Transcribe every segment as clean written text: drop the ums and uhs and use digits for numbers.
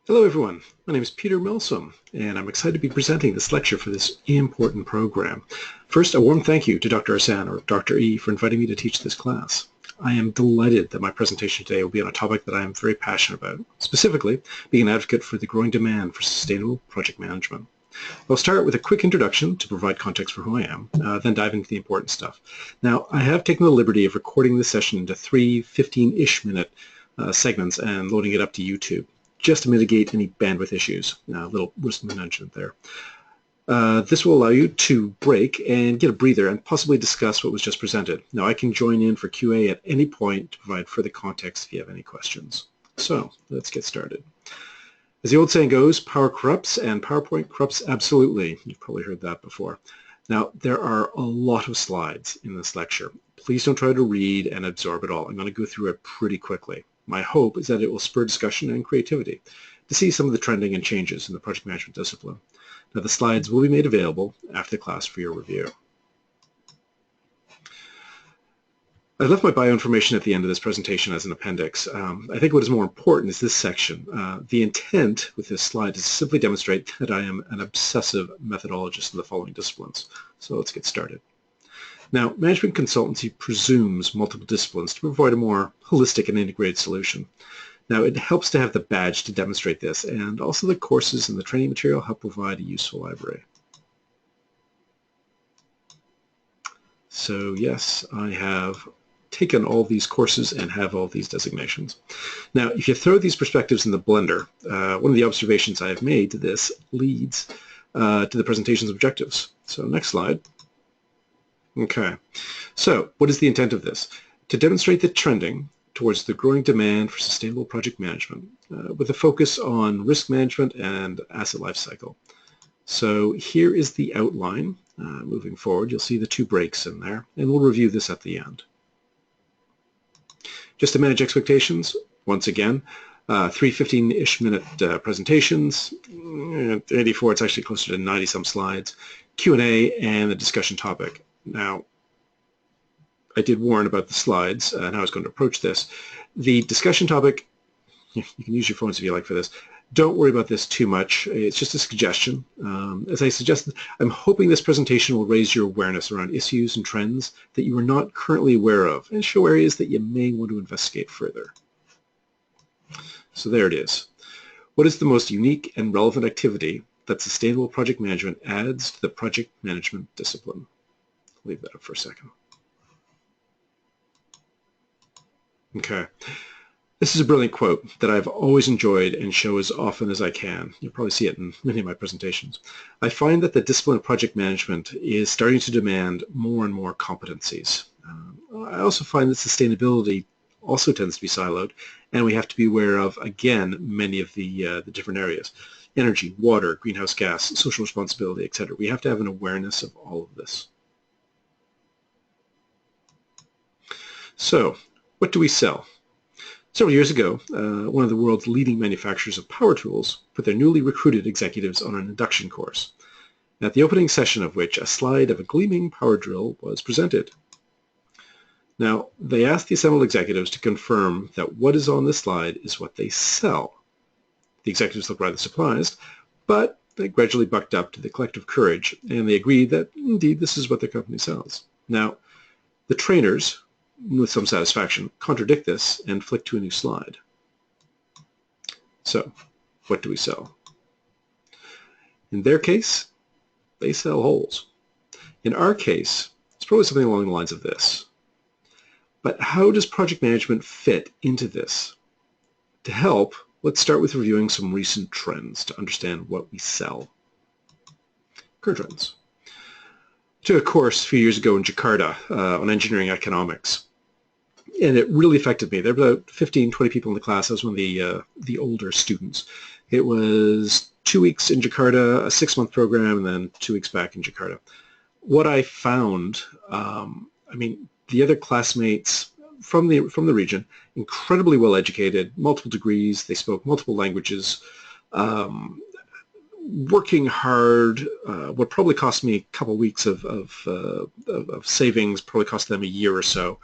Hello everyone, my name is Peter Milsom and I'm excited to be presenting this lecture for this important program. First, a warm thank you to Dr. Arsan or Dr. E for inviting me to teach this class. I am delighted that my presentation today will be on a topic that I am very passionate about, specifically being an advocate for the growing demand for sustainable project management. I'll start with a quick introduction to provide context for who I am, then dive into the important stuff. Now, I have taken the liberty of recording this session into three 15-ish minute segments and loading it up to YouTube, just to mitigate any bandwidth issues. A little risk management there. This will allow you to break and get a breather and possibly discuss what was just presented. Now, I can join in for QA at any point to provide further context if you have any questions. So, let's get started. As the old saying goes, power corrupts and PowerPoint corrupts absolutely. You've probably heard that before. Now, there are a lot of slides in this lecture. Please don't try to read and absorb it all. I'm going to go through it pretty quickly. My hope is that it will spur discussion and creativity to see some of the trending and changes in the project management discipline. Now, the slides will be made available after the class for your review. I left my bio information at the end of this presentation as an appendix. I think what is more important is this section. The intent with this slide is to simply demonstrate that I am an obsessive methodologist in the following disciplines. So let's get started. Now, management consultancy presumes multiple disciplines to provide a more holistic and integrated solution. Now, it helps to have the badge to demonstrate this, and also the courses and the training material help provide a useful library. So yes, I have taken all these courses and have all these designations. Now, if you throw these perspectives in the blender, one of the observations I have made to this leads to the presentation's objectives. So next slide. Okay, so what is the intent of this? To demonstrate the trending towards the growing demand for sustainable project management with a focus on risk management and asset lifecycle. So here is the outline. Moving forward, you'll see the two breaks in there, and we'll review this at the end. Just to manage expectations, once again, 15-ish minute presentations. At 84, it's actually closer to 90-some slides. Q&A and the discussion topic. Now, I did warn about the slides and how I was going to approach this. The discussion topic, you can use your phones if you like for this. Don't worry about this too much. It's just a suggestion. As I suggested, I'm hoping this presentation will raise your awareness around issues and trends that you are not currently aware of and show areas that you may want to investigate further. So there it is. What is the most unique and relevant activity that sustainable project management adds to the project management discipline? I'll leave that up for a second. Okay. This is a brilliant quote that I've always enjoyed and show as often as I can. You'll probably see it in many of my presentations. I find that the discipline of project management is starting to demand more and more competencies. I also find that sustainability also tends to be siloed, and we have to be aware of, again, many of the different areas. Energy, water, greenhouse gas, social responsibility, etc. We have to have an awareness of all of this. So, what do we sell? Several years ago, one of the world's leading manufacturers of power tools put their newly recruited executives on an induction course, at the opening session of which a slide of a gleaming power drill was presented. Now, they asked the assembled executives to confirm that what is on this slide is what they sell. The executives looked rather surprised, but they gradually bucked up to the collective courage, and they agreed that, indeed, this is what their company sells. Now, the trainers, with some satisfaction, contradict this and flick to a new slide. So, what do we sell? In their case, they sell holes. In our case, it's probably something along the lines of this. But how does project management fit into this? To help, let's start with reviewing some recent trends to understand what we sell. Current trends. I took a course a few years ago in Jakarta on engineering economics. And it really affected me. There were about 15, 20 people in the class. I was one of the older students. It was 2 weeks in Jakarta, a 6-month program, and then 2 weeks back in Jakarta. What I found, the other classmates from the region, incredibly well educated, multiple degrees. They spoke multiple languages, working hard. What probably cost me a couple weeks of savings probably cost them a year or so.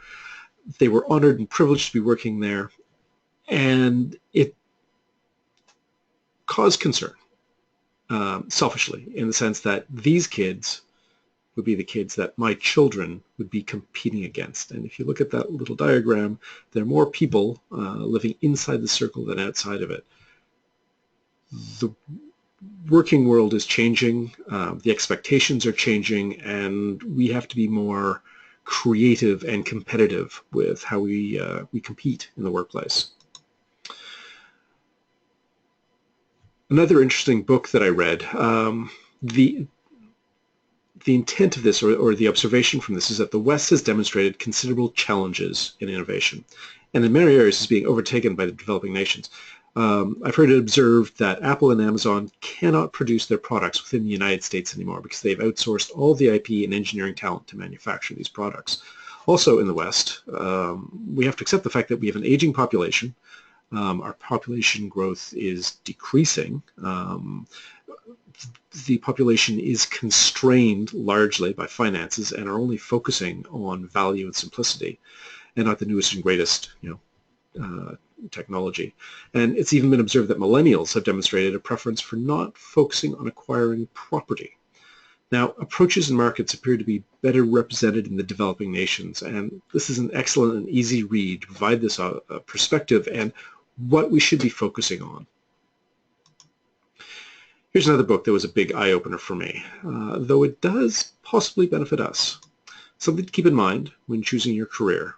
They were honored and privileged to be working there, and it cause concern, selfishly, in the sense that these kids would be the kids that my children would be competing against. And if you look at that little diagram, there are more people living inside the circle than outside of it. The working world is changing, the expectations are changing, and we have to be more creative and competitive with how we compete in the workplace. Another interesting book that I read, the intent of this, or the observation from this, is that the West has demonstrated considerable challenges in innovation, and in many areas is being overtaken by the developing nations. I've heard it observed that Apple and Amazon cannot produce their products within the United States anymore because they've outsourced all the IP and engineering talent to manufacture these products. Also in the West, we have to accept the fact that we have an aging population. Our population growth is decreasing. The population is constrained largely by finances and are only focusing on value and simplicity and not the newest and greatest, technology. And it's even been observed that millennials have demonstrated a preference for not focusing on acquiring property. Now, approaches and markets appear to be better represented in the developing nations, and this is an excellent and easy read to provide this perspective and what we should be focusing on. Here's another book that was a big eye-opener for me, though it does possibly benefit us. Something to keep in mind when choosing your career.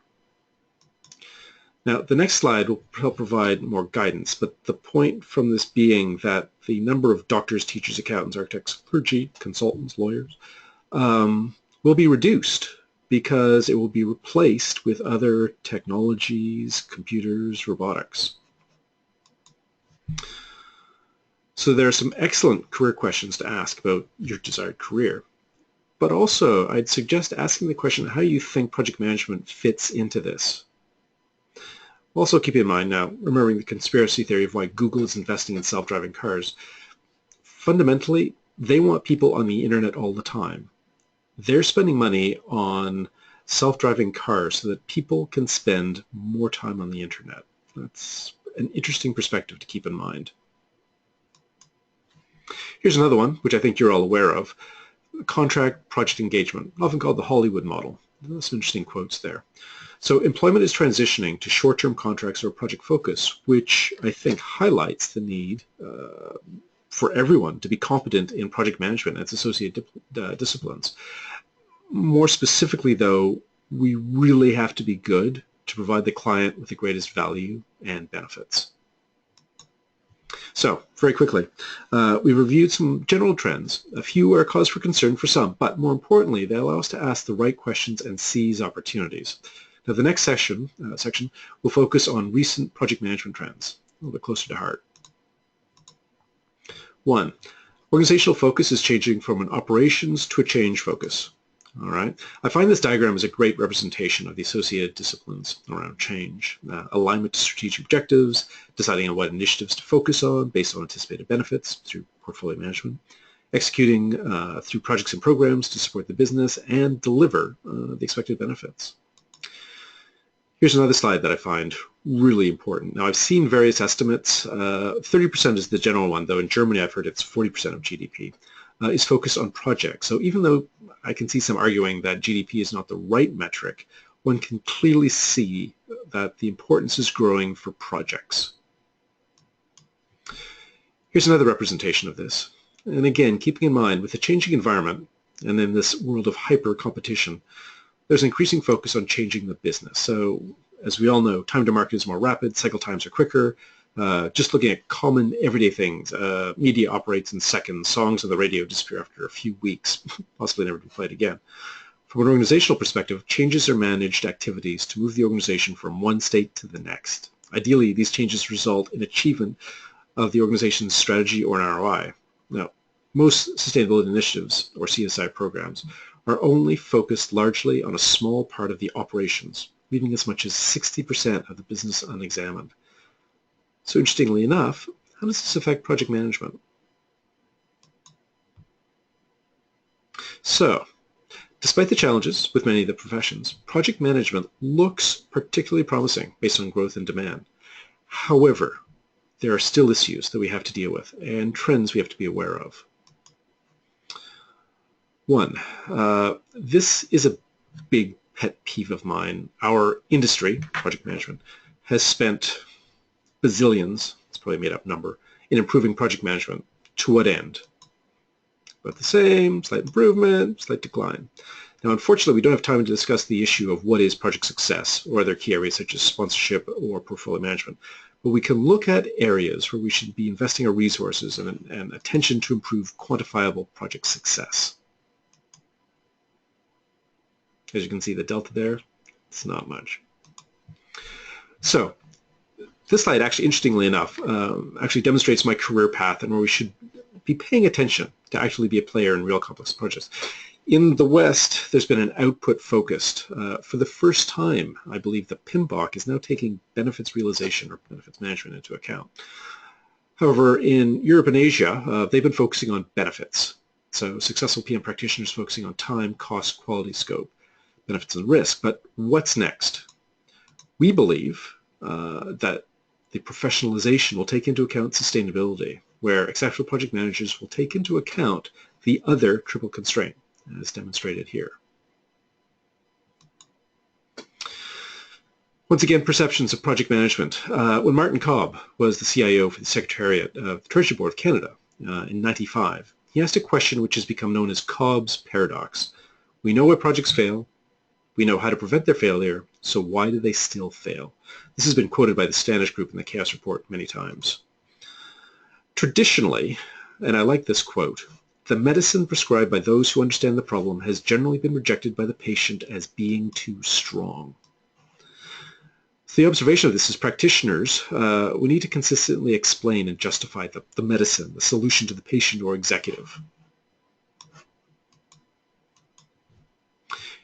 Now, the next slide will help provide more guidance, but the point from this being that the number of doctors, teachers, accountants, architects, clergy, consultants, lawyers will be reduced because it will be replaced with other technologies, computers, robotics. So there are some excellent career questions to ask about your desired career. But also, I'd suggest asking the question how you think project management fits into this. Also keep in mind now, remembering the conspiracy theory of why Google is investing in self-driving cars, fundamentally, they want people on the internet all the time. They're spending money on self-driving cars so that people can spend more time on the internet. That's an interesting perspective to keep in mind. Here's another one, which I think you're all aware of. Contract project engagement, often called the Hollywood model. There's some interesting quotes there. So employment is transitioning to short-term contracts or project focus, which I think highlights the need for everyone to be competent in project management and its associated disciplines. More specifically, though, we really have to be good to provide the client with the greatest value and benefits. So, very quickly, we reviewed some general trends. A few are a cause for concern for some, but more importantly, they allow us to ask the right questions and seize opportunities. Now, the next section will focus on recent project management trends, a little bit closer to heart. 1. Organizational focus is changing from an operations to a change focus. All right. I find this diagram is a great representation of the associated disciplines around change. Alignment to strategic objectives, deciding on what initiatives to focus on based on anticipated benefits through portfolio management, executing through projects and programs to support the business and deliver the expected benefits. Here's another slide that I find really important. Now, I've seen various estimates. 30% is the general one, though in Germany I've heard it's 40% of GDP. Is focused on projects. So even though I can see some arguing that GDP is not the right metric, one can clearly see that the importance is growing for projects. Here's another representation of this. And again, keeping in mind, with the changing environment and in this world of hyper competition, there's an increasing focus on changing the business. So as we all know, time to market is more rapid, cycle times are quicker. Just looking at common everyday things, media operates in seconds, songs on the radio disappear after a few weeks, possibly never be played again. From an organizational perspective, changes are managed activities to move the organization from one state to the next. Ideally, these changes result in achievement of the organization's strategy or an ROI. Now, most sustainability initiatives, or CSI programs, are only focused largely on a small part of the operations, leaving as much as 60% of the business unexamined. So interestingly enough, how does this affect project management? So, despite the challenges with many of the professions, project management looks particularly promising based on growth and demand. However, there are still issues that we have to deal with and trends we have to be aware of. One, this is a big pet peeve of mine. Our industry, project management, has spent bazillions, it's probably a made-up number, in improving project management. To what end? About the same, slight improvement, slight decline. Now, unfortunately, we don't have time to discuss the issue of what is project success or other key areas such as sponsorship or portfolio management. But we can look at areas where we should be investing our resources and attention to improve quantifiable project success. As you can see, the delta there, it's not much. So this slide, actually, interestingly enough, actually demonstrates my career path and where we should be paying attention to actually be a player in real complex projects. In the West, there's been an output focused. For the first time, I believe the PMBOK is now taking benefits realization or benefits management into account. However, in Europe and Asia, they've been focusing on benefits. So successful PM practitioners focusing on time, cost, quality, scope, benefits, and risk. But what's next? We believe that the professionalization will take into account sustainability, where exceptional project managers will take into account the other triple constraint, as demonstrated here. Once again, perceptions of project management. When Martin Cobb was the CIO for the Secretariat of the Treasury Board of Canada in 1995, he asked a question which has become known as Cobb's paradox. We know why projects fail. We know how to prevent their failure, so why do they still fail? This has been quoted by the Standish Group in the Chaos Report many times. Traditionally, and I like this quote, the medicine prescribed by those who understand the problem has generally been rejected by the patient as being too strong. So the observation of this is practitioners, we need to consistently explain and justify the medicine, the solution to the patient or executive.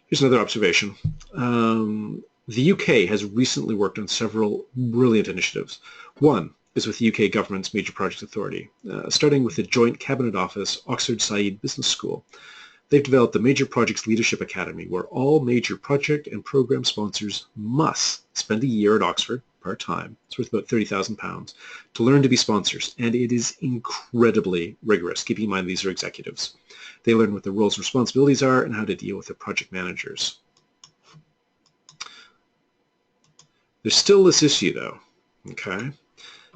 Here's another observation. The UK has recently worked on several brilliant initiatives. One is with the UK government's Major Projects Authority, starting with the Joint Cabinet Office, Oxford Said Business School. They've developed the Major Projects Leadership Academy, where all major project and program sponsors must spend a year at Oxford, part-time, it's worth about £30,000, to learn to be sponsors, and it is incredibly rigorous, keeping in mind these are executives. They learn what their roles and responsibilities are and how to deal with their project managers. There's still this issue, though, okay?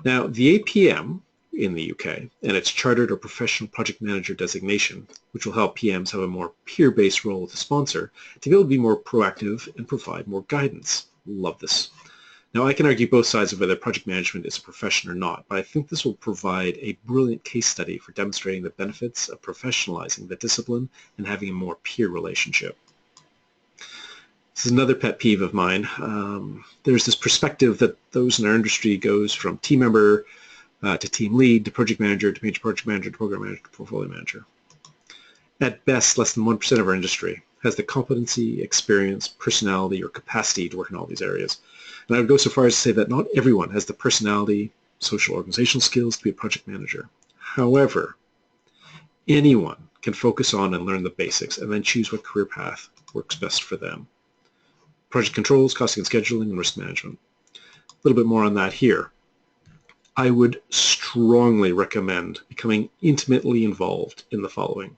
Now, the APM in the UK and its Chartered or Professional Project Manager designation, which will help PMs have a more peer-based role with the sponsor, to be able to be more proactive and provide more guidance. Love this. Now, I can argue both sides of whether project management is a profession or not, but I think this will provide a brilliant case study for demonstrating the benefits of professionalizing the discipline and having a more peer relationship. This is another pet peeve of mine. There's this perspective that those in our industry goes from team member to team lead to project manager to major project manager to program manager to portfolio manager. At best, less than 1% of our industry has the competency, experience, personality, or capacity to work in all these areas. And I would go so far as to say that not everyone has the personality, social organizational skills to be a project manager. However, anyone can focus on and learn the basics and then choose what career path works best for them. Project controls, costing and scheduling, and risk management. A little bit more on that here. I would strongly recommend becoming intimately involved in the following.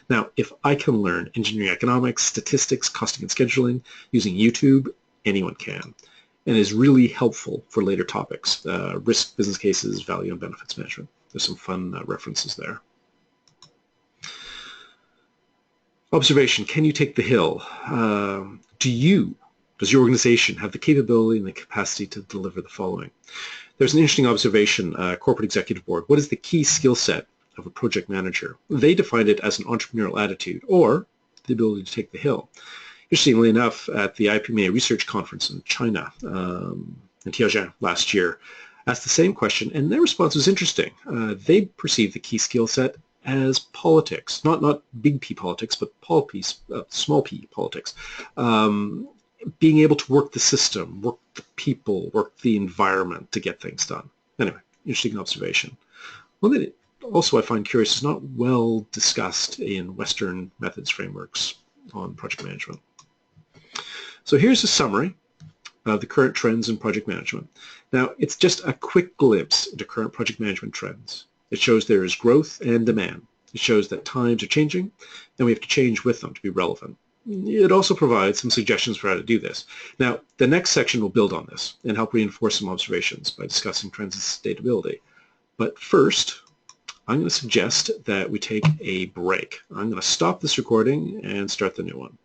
Now, if I can learn engineering economics, statistics, costing and scheduling using YouTube, anyone can, and is really helpful for later topics, risk, business cases, value, and benefits management. There's some fun references there. Observation, can you take the hill? Does your organization have the capability and the capacity to deliver the following? There's an interesting observation, Corporate Executive Board. What is the key skill set of a project manager? They define it as an entrepreneurial attitude or the ability to take the hill. Interestingly enough, at the IPMA Research Conference in China, in Tianjin last year, asked the same question, and their response was interesting. They perceived the key skill set as politics, not big P politics, but small p politics. Being able to work the system, work the people, work the environment to get things done. Anyway, interesting observation. One that also I find curious is not well discussed in Western methods frameworks on project management. So here's a summary the current trends in project management. Now, it's just a quick glimpse into current project management trends. It shows there is growth and demand. It shows that times are changing, and we have to change with them to be relevant. It also provides some suggestions for how to do this. Now, the next section will build on this and help reinforce some observations by discussing trends in sustainability. But first, I'm going to suggest that we take a break. I'm going to stop this recording and start the new one.